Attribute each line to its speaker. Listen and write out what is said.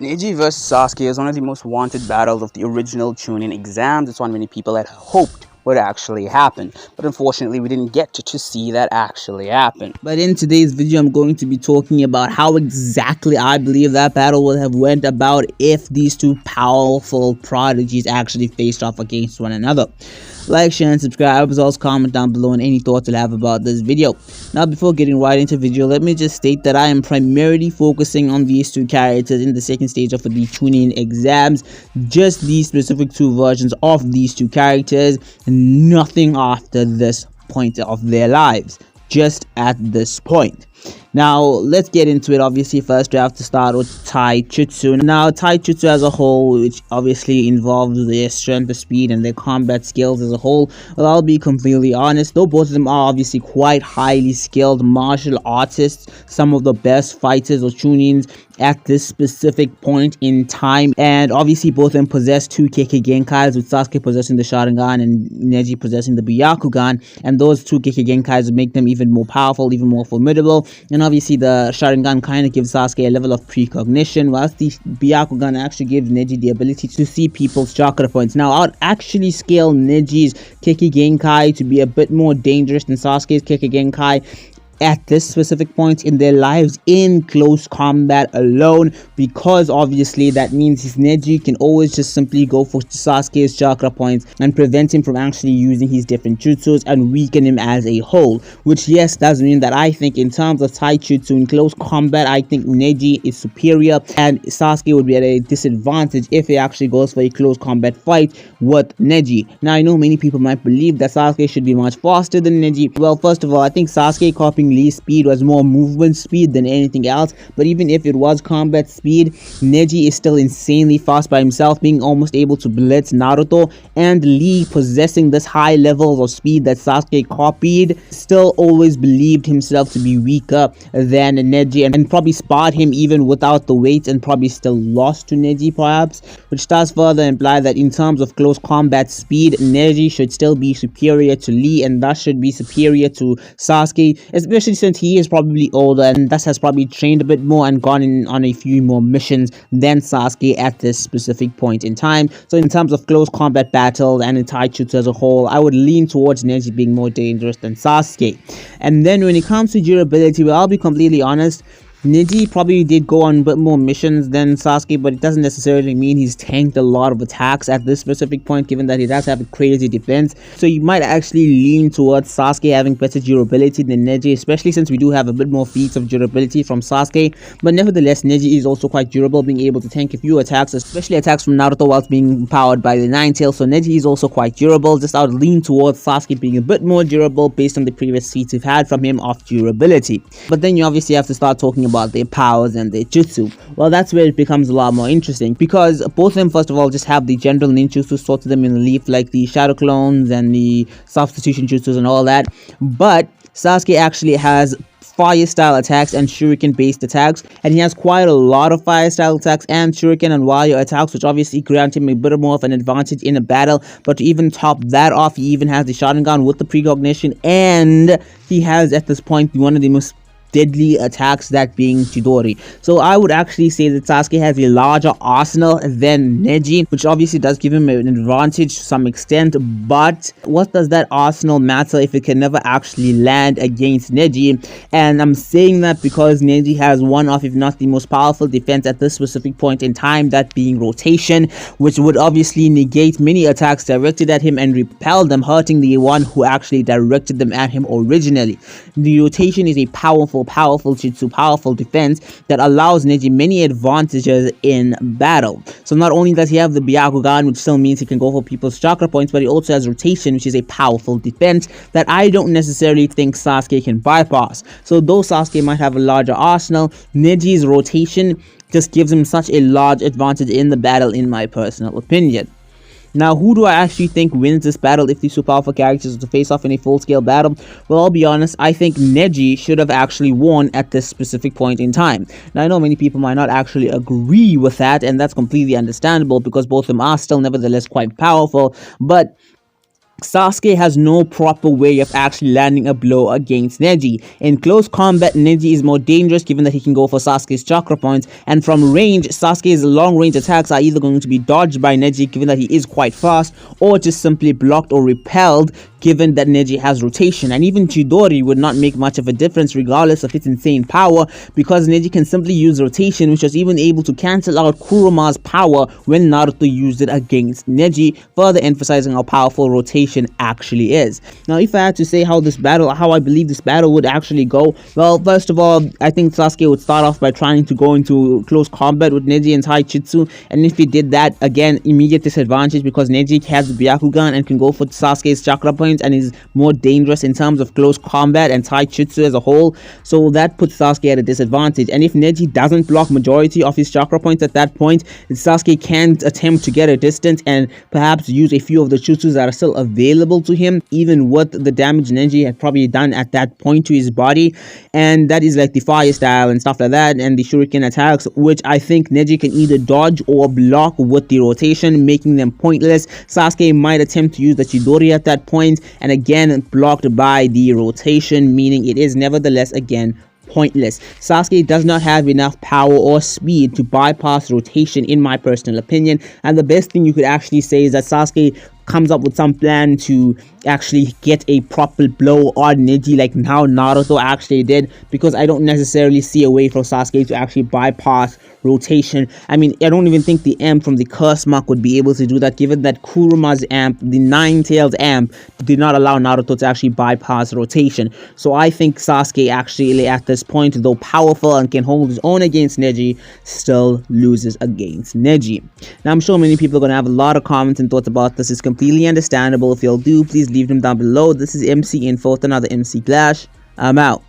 Speaker 1: Neji vs Sasuke is one of the most wanted battles of the original Chunin exams. It's one many people had hoped would actually happen, but unfortunately we didn't get to see that actually happen. But in today's video I'm going to be talking about how exactly I believe that battle would have went about if these two powerful prodigies actually faced off against one another. Like, share, and subscribe. As well as comment down below on any thoughts you'll have about this video. Now, before getting right into the video, let me just state that I am primarily focusing on these two characters in the second stage of the Chunin exams. Just these specific two versions of these two characters, and nothing after this point of their lives. Just at this point. Now, let's get into it. Obviously, first we have to start with Tai Jutsu. Now, Tai Jutsu as a whole, which obviously involves their strength, the speed, and their combat skills as a whole. Well, I'll be completely honest, though both of them are obviously quite highly skilled martial artists, some of the best fighters or Chunins at this specific point in time, and obviously both of them possess two Kekkei Genkais, with Sasuke possessing the Sharingan and Neji possessing the Byakugan, and those two Kekkei Genkais make them even more powerful, even more formidable. And obviously the Sharingan kind of gives Sasuke a level of precognition, whilst the Byakugan actually gives Neji the ability to see people's chakra points. Now, I'd actually scale Neji's Kekkei Genkai to be a bit more dangerous than Sasuke's Kekkei Genkai at this specific point in their lives in close combat alone, because obviously that means his Neji can always just simply go for Sasuke's chakra points and prevent him from actually using his different jutsus and weaken him as a whole, which yes does mean that I think in terms of Tai Jutsu in close combat, I think Neji is superior and Sasuke would be at a disadvantage if he actually goes for a close combat fight with Neji. Now, I know many people might believe that Sasuke should be much faster than Neji. Well, first of all, I think Sasuke copying Lee's speed was more movement speed than anything else, but even if it was combat speed, Neji is still insanely fast by himself, being almost able to blitz Naruto, and Lee possessing this high levels of speed that Sasuke copied still always believed himself to be weaker than Neji, and probably sparred him even without the weight and probably still lost to Neji perhaps, which does further imply that in terms of close combat speed, Neji should still be superior to Lee and thus should be superior to Sasuke, especially since he is probably older and thus has probably trained a bit more and gone in on a few more missions than Sasuke at this specific point in time. So in terms of close combat battles and in Tai Jutsu as a whole, I would lean towards Neji being more dangerous than Sasuke. And then when it comes to durability, well, I'll be completely honest, Neji probably did go on a bit more missions than Sasuke, but it doesn't necessarily mean he's tanked a lot of attacks at this specific point, given that he does have a crazy defense. So you might actually lean towards Sasuke having better durability than Neji, especially since we do have a bit more feats of durability from Sasuke. But nevertheless, Neji is also quite durable, being able to tank a few attacks, especially attacks from Naruto whilst being powered by the Nine Tails. So Neji is also quite durable. Just I would lean towards Sasuke being a bit more durable based on the previous feats we've had from him of durability. But then you obviously have to start talking about their powers and their jutsu. Well, that's where it becomes a lot more interesting, because both of them first of all just have the general ninjutsu sorted to them in relief, like the shadow clones and the substitution jutsus and all that. But Sasuke actually has fire style attacks and shuriken based attacks, and he has quite a lot of fire style attacks and shuriken and warrior attacks, which obviously grant him a bit more of an advantage in a battle. But to even top that off, he even has the Sharingan with the precognition, and he has at this point one of the most deadly attacks, that being Chidori. So I would actually say that Sasuke has a larger arsenal than Neji, which obviously does give him an advantage to some extent, but what does that arsenal matter if it can never actually land against Neji? And I'm saying that because Neji has one of, if not the most powerful defense at this specific point in time, that being rotation, which would obviously negate many attacks directed at him and repel them, hurting the one who actually directed them at him originally. The rotation is a powerful jutsu, powerful defense that allows Neji many advantages in battle. So not only does he have the Byakugan, which still means he can go for people's chakra points, but he also has rotation, which is a powerful defense that I don't necessarily think Sasuke can bypass. So though Sasuke might have a larger arsenal, Neji's rotation just gives him such a large advantage in the battle, in my personal opinion. Now, who do I actually think wins this battle if these two powerful characters are to face off in a full-scale battle? Well, I'll be honest, I think Neji should have actually won at this specific point in time. Now, I know many people might not actually agree with that, and that's completely understandable because both of them are still nevertheless quite powerful, but Sasuke has no proper way of actually landing a blow against Neji. In close combat, Neji is more dangerous given that he can go for Sasuke's chakra points, and from range, Sasuke's long range attacks are either going to be dodged by Neji given that he is quite fast, or just simply blocked or repelled given that Neji has rotation. And even Chidori would not make much of a difference regardless of its insane power, because Neji can simply use rotation, which was even able to cancel out Kuruma's power when Naruto used it against Neji, further emphasizing how powerful rotation actually is. Now, if I had to say how I believe this battle would actually go, well, first of all, I think Sasuke would start off by trying to go into close combat with Neji and Tai Jutsu, and if he did that, again, immediate disadvantage because Neji has the Byakugan and can go for Sasuke's chakra point and is more dangerous in terms of close combat and taijutsu as a whole, so that puts Sasuke at a disadvantage. And if Neji doesn't block majority of his chakra points at that point, Sasuke can attempt to get a distance and perhaps use a few of the jutsus that are still available to him, even with the damage Neji had probably done at that point to his body, and that is like the fire style and stuff like that, and the shuriken attacks, which I think Neji can either dodge or block with the rotation, making them pointless. Sasuke might attempt to use the Chidori at that point, and again blocked by the rotation, meaning it is nevertheless again pointless. Sasuke does not have enough power or speed to bypass rotation in my personal opinion, and the best thing you could actually say is that Sasuke comes up with some plan to actually get a proper blow on Neji like how Naruto actually did, because I don't necessarily see a way for Sasuke to actually bypass rotation. I mean, I don't even think the amp from the curse mark would be able to do that, given that Kuruma's amp, the Nine-Tailed amp, did not allow Naruto to actually bypass rotation. So I think Sasuke actually at this point, though powerful and can hold his own against Neji, still loses against Neji. Now I'm sure many people are going to have a lot of comments and thoughts about this. It's completely understandable. If y'all do, please leave them down below. This is MC Info with another MC Clash. I'm out.